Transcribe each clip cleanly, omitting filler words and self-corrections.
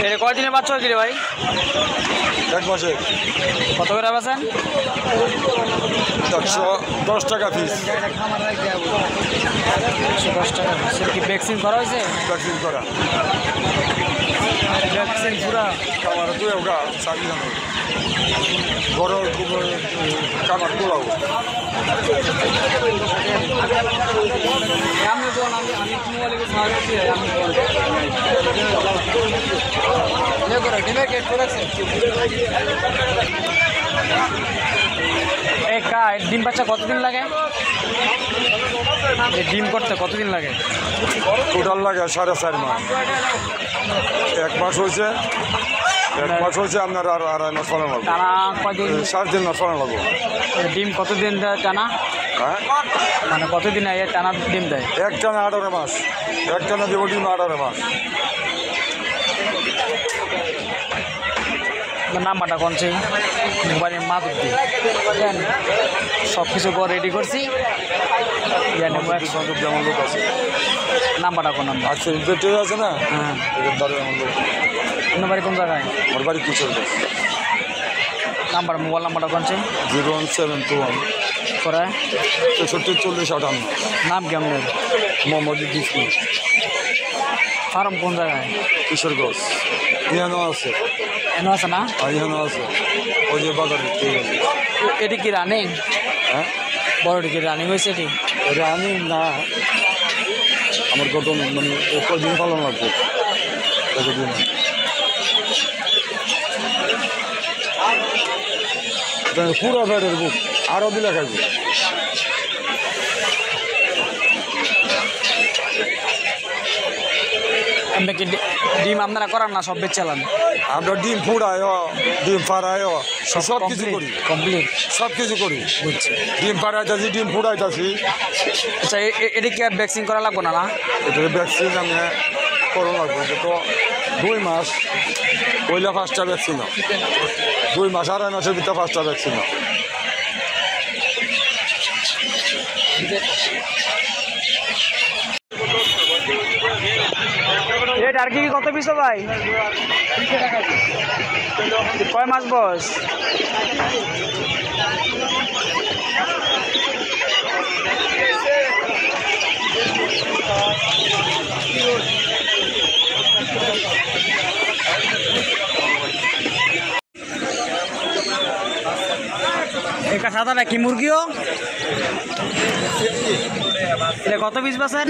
এটা কয়দিনের বাচ্চা হয়েছিল ভাই? 1 মাসে। কত করে বেচেন? 110 টাকা পিস। 110 টাকা পিস। কি ভ্যাকসিন করা হয়েছে? ভ্যাকসিন করা। ভ্যাকসিন পুরা খামার তুই ওটা চাবি জানো বড় খামার তোলাও। ডিম বাচ্চা কতদিন লাগে? ডিম করতে কতদিন লাগে? টোটাল লাগে 4.5 মাস। 1 মাস হয়েছে। 1 মাস হয়েছে আপনার আর 2.5 মাস ফলন লাগবে। টানা কয়দিন? 3.5 মাস ফলন লাগবে। ডিম কতদিন দেয় টানা? হ্যাঁ মানে কতদিন টানা ডিম দেয়? এক টানা 18 মাস। এক টানা দেবো ডিম 18 মাস। নাম্বারটা কোনছে? মোবাইলের মাদুর দিয়ে সব কিছু রেডি করছি। যেমন লোক আছে নাম্বারটা কোন নাম্বার? আচ্ছা ইনভেস্টার আছে না? হ্যাঁ। এদের দ্বারা এমন লোক। আপনার বাড়ি কোন জায়গায়? আমার বাড়ি কিশোর নাম্বার মোবাইল নাম্বারটা কোনছে? 01721 করে 63 40 58। নাম কি আপনার? মোহাম্মদ ইদ্রিস। ফার্ম কোন জায়গায়? কিশোরগঞ্জ। ইহানো আছে। এনো আছে না? ইহানো আছে ওই যে বাজারে। ঠিক আছে। এটি কি রানিং? হ্যাঁ বড়টি কি রানিং হয়েছে? এটি রানিং না, আমার কত মানে কদিন পালন লাগবে। পুরো ব্যাটের বুক আরও দিলে খাইবে। আপনি কি ডিম আপনারা করান না সব বেচ চালান? আমরা ডিম ফুড়ায়, ডিম ফাড়ায়, সব কিছু করি। কমপ্লিট সব কিছু করি। বুঝছি। ডিম ফাড়াইতেছি, ডিম ফুড়াইতেছি। আচ্ছা এটি কি আর ভ্যাকসিন করা লাগবে না? না এটার ভ্যাকসিন আমি করা লাগবে। তো 2 মাস পয়লা 5টা ভ্যাকসিন, 2 মাস 2.5 মাসের ভিতরে 5টা ভ্যাকসিন। রেট আর কি কত পিস ভাই? কয় মাস বয়স? এটা সাদাটা কি মুরগিও? এটা কত পিস বেচেন?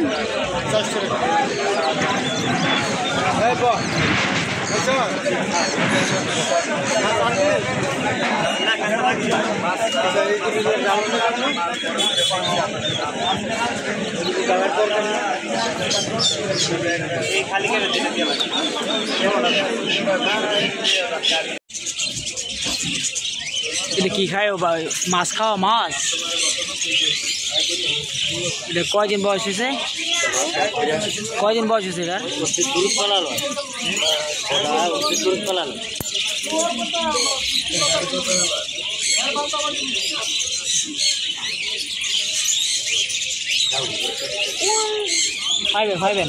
এটা কি খায় ভাই? মাছ খাওয়া মাছ? এটা কয়দিন বয়স হয়েছে? কয়দিন বয়স হয়েছে এটা? ফাইভেন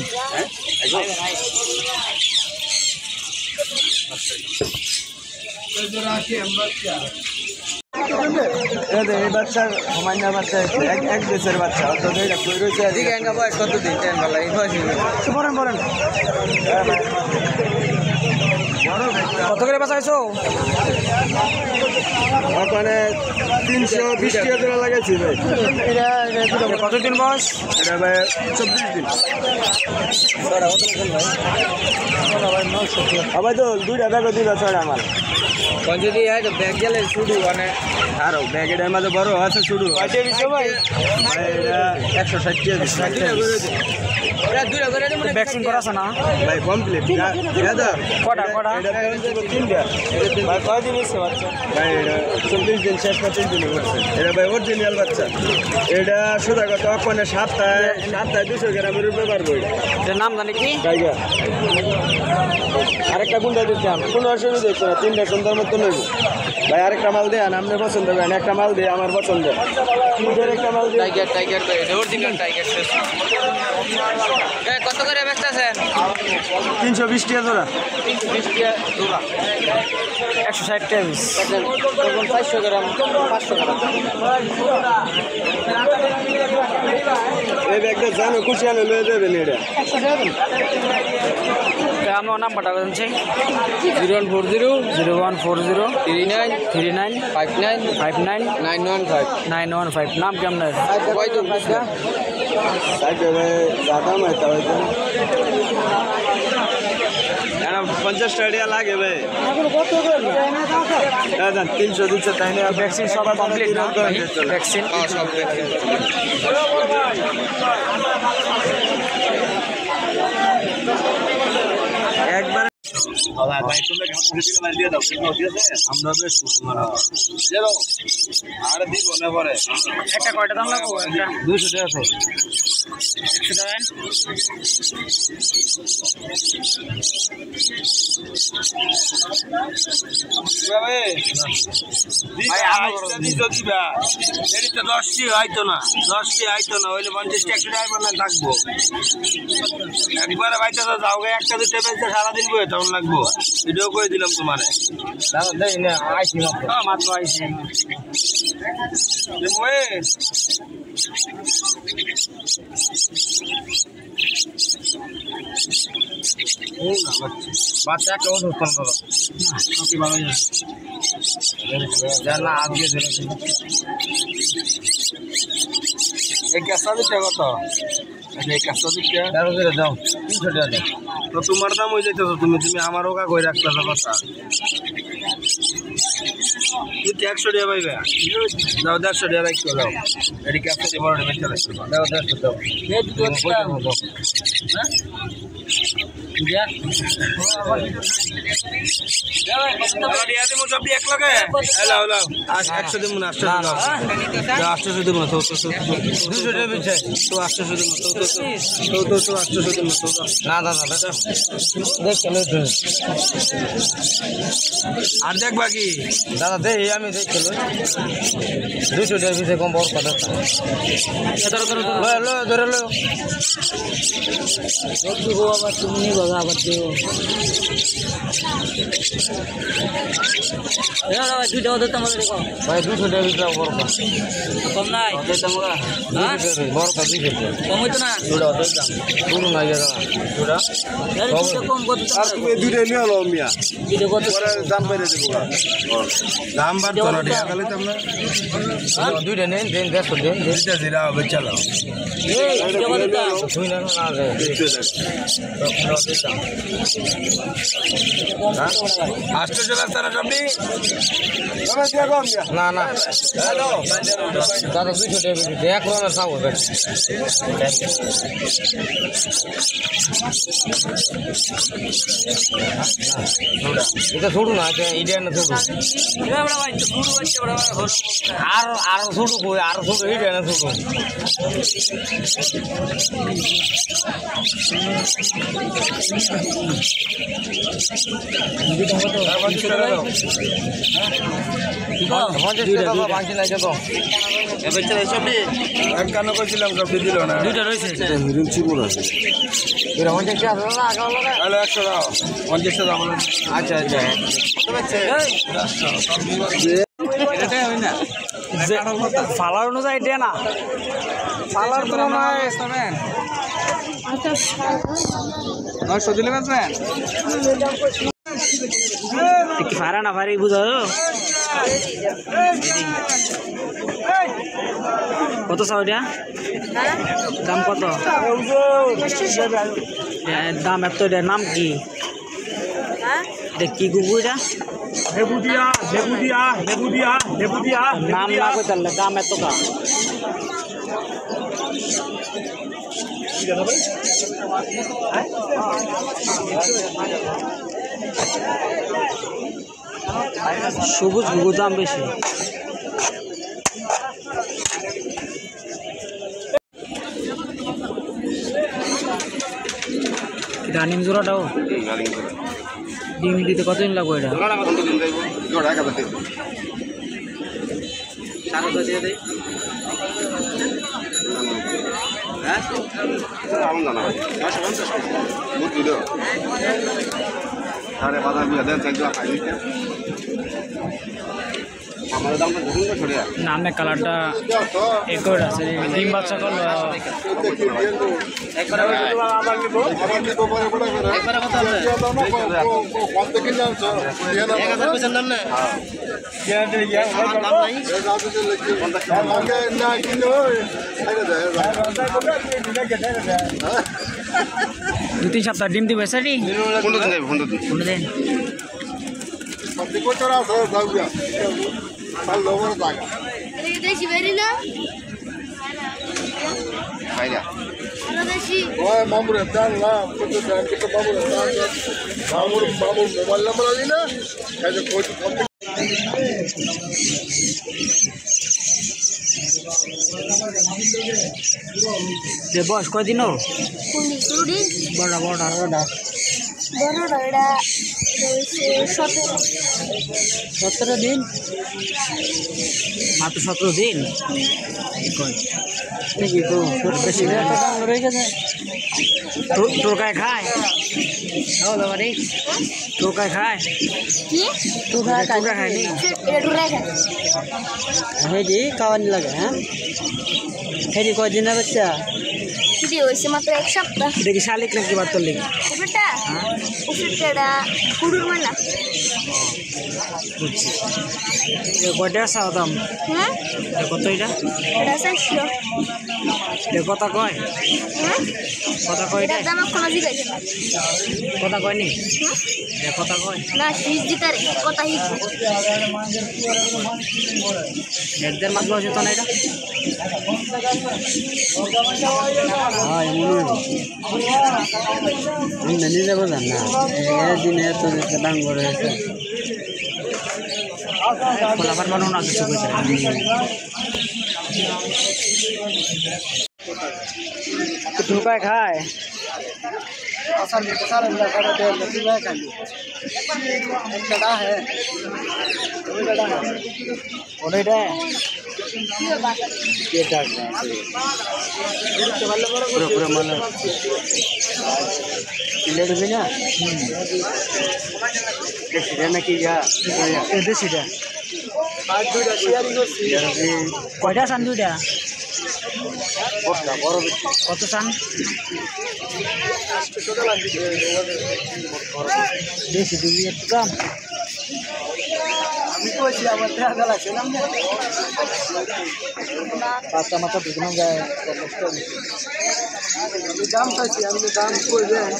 এই বাচ্চা হুমায়ুনের বাচ্চা এক দেশের বাচ্চা অন্তত এটা কই রয়েছে। এদিকে এঙ্গা বয়স কতদিন? 10 বেলা এই বয়স বলেন বলেন কত করে বাঁচাইছো? ওখানে 320 টাকা জোড়া লাগাইছি ভাই। কতদিন বয়স? এটা ভাই 24 দিন। আবার তো 2টা ব্যাগ দিবা ছড়া আমার যদি ব্যাগ গেলে শুধু মানে আরো ব্যাগের মাঝে বড় আছে শুধু ভাই 160 টাকা। ভ্যাকসিন করা আছে না ভাই কমপ্লিট। কটা কটা? 3টা ভাই। কয়দিন হচ্ছে বাচ্চা? ভাই এটা 40 দিন শেষ 25 দিন হচ্ছে। এটা ভাই অরিজিনাল বাচ্চা। এটা সোজা কথা ওখানে সপ্তাহে 200 গ্রামের উপরে পারবো। এটার নাম জানি কি? জায়গা আরেকটা গুন্ডা দিতাম, কোনো অসুবিধা হচ্ছে না। 3টা সুন্দর মতো নেব ভাই। আরেকটা মাল দেন, আপনি পছন্দ করেন। একটা মাল দিয়ে আমার পছন্দ। একটা মাল দিয়ে টাইগার অরিজিনাল টাইগার। কত করে বেচতেছেন? 320 টাকা জোড়া 160 টাকা পিস 400 গ্রাম 500 গ্রাম এই ব্যাগটা জানো খুশি আনে লয়ে যাবেন এটা আমার নাম্বারটা বলছি 0140 0140 39 39 59 59 915 915 নাম কি আপনার কয় তো বুঝা সাইড হবে জাদা মাইতা হইছে না 50 টাকা লাগে ভাই এখন কত দাদা 300 200 তাই না ভ্যাকসিন সব কমপ্লিট না ভ্যাকসিন সব একবার ভাই তুমি গাছ দিয়ে দাও আমরা বেশ আর দিব না পরে একটা কয়টা দাম লাগবে একটা 200 টাকা আছে 100 টাকা ভাই আমি যদি বা এদিকে 10টি হয়তো না 10টি হয়তো না হইলে 50 টাকা ড্রাইভার না থাকবো একবারে বাইতে যাও একটা দিতে পেয়েছে সারাদিন বয়ে তখন লাগবো ভিডিও করে দিলাম তোমারে দাদা দেই না আইছি মাত্র আইছি বাচ্চা একটা ওষুধ ফোন করো ওকে ভালো যান না আজকে ধরেছি এই কাঁচা দিতে কত এই কাঁচা দিতে 13 দাও 300 টাকা দাও তো তোমার দাম হয়ে যাইতেছ তুমি আমার ওকা কই রাখতেছ কথা তুই 100 টাকা পাইবে দাও 150 টাকা রাখতে দাও এটি কাঁচা দিয়ে বড় বেচে রাখতে দাও 150 দাও এই দুটো দাও হ্যাঁ আর দেখ বাকি দাদা দে আমি দেখতে 200 টাকা পিছে কম বড় কথা ধরে লো আবার তুমি বাবা আবার দেবো দুইটা ওদের তো আমাদের দেখো ভাই 200 টাকা পিছে বড় কথা কম নাই বড় কথা 200 টাকা কম হইতো না দুটো ওদের দাম দুটো নাই দাদা দুটো কম কত আর তুমি দুইটা নিয়ে আলো মিয়া দুইটা কত পরে দাম বাইরে দেবো দাম বাড়তো না টাকা গেলে তো আমরা দুইটা নেন দেন 150 দেন দুইটা জিরা হবে চলো এই দুইটা কত দাম তুই না না রে আষ্ট জেলা তারা আপনি না না দাদা 200 টাকা দিতে এক রকমের খাবো এটা ছোট না এটা না ছোট আর ছোট কই আর ছোট এটা না ছোট একখানা করছিলাম সবজি দিল না দুইটা রয়েছে এরা 50 টাকা না আগে 100 টাকা 50 টাকা আচ্ছা আচ্ছা ফালার অনুযায়ী দেয় না ফালার তো নয় 900 দিলে বেচবেন কি ফারা না ফারি বুঝো কত সাউডিয়া দাম কত দাম এত নাম কি কি গুগু এটা নাম না কই তাহলে দাম এত কা সবুজ গুগু দাম বেশি রানিং জোড়াটাও ডিম দিতে কতদিন লাগবে এটা দিয়ে দেয় হ্যাঁ আমার জানা বুঝলি আরে বাধা বিয়া দেন চাইজা খাই দিতে আমাদের দামটা দেখুন তো ছড়িয়া নামে কালারটা একর আছে ডিম বাচ্চা করলো একবার আবার নিব একবার কত আছে কত কিলো আছে 1000 পয়সা দাম না হ্যাঁ দাম নাই আমাকে না কিলো দু তিন সপ্তাহ ডিম দিবে স্যার কোন দিন যাবে কোন দিন কতটা আছে যাওয়া সাল লোবর জায়গা এই দেশি বেরি না খাইয়া দেশি ওই মামুর দান না কত দান কত মামুর দান মামুর মোবাইল নাম্বার আছে না কাজে কোচ বয়স কয়দিন ওর কুন্ডি কুড়ি বড় বড় বড় বড় এটা 17 দিন মাত্র 17 দিন নাকি তো বেশি রয়ে গেছে টোকায় খায় বাবারে টোকায় খায় কি টোকা খায়নি এটা রেখে হেজি খাওয়ানি লাগে হ্যাঁ হেজি কয়দিনের বাচ্চা কি হইছে মাত্র এক সপ্তাহ এটা কি শালিক নাকি বাচ্চার লেগে ওটা ওটা কুড়ুর মানা বুঝছি কয়টা চাও দাম হ্যাঁ কত এটা এটা 400 এটা কথা কয় হ্যাঁ কথা কয় এটা দাম কোনো জিজ্ঞাসা না কথা কয়নি হ্যাঁ এটা কথা কয় না হিজ দিতারে কথা হিজ এদের মাছ বসে তো না এটা নিজে বোঝান না দিনে এত দাম করে খোলাবার বানো না কিছু ঢুকায় খায় কয়টা চান দুইটা কত চান বেশি দিবি একটু দাম আমি কইছি আমার দেখা লাগছিলাম বাচ্চা মাথা ঢুকানো যায় আমি দাম চাইছি আমি দাম করবেন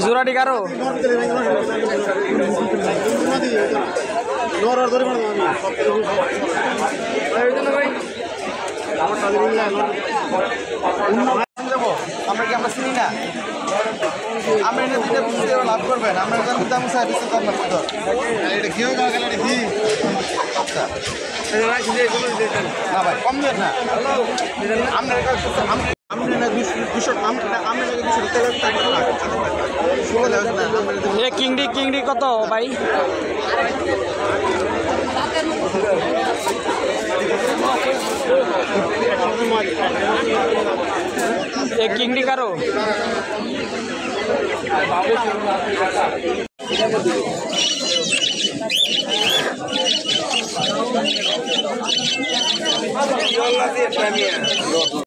জোড়াটি কারো আমরা কি আমরা চিনি না আমরা এটা দিতে বুঝতে লাভ করবেন আমরা এখানে দাম চাই বেশি দাম না কত এটা কি হয়ে গেল এটা কি আচ্ছা না ভাই কম দেন না আমরা আমরা না 200 আমরা 200 টাকা কিংডি কত ভাই কিংডি কারো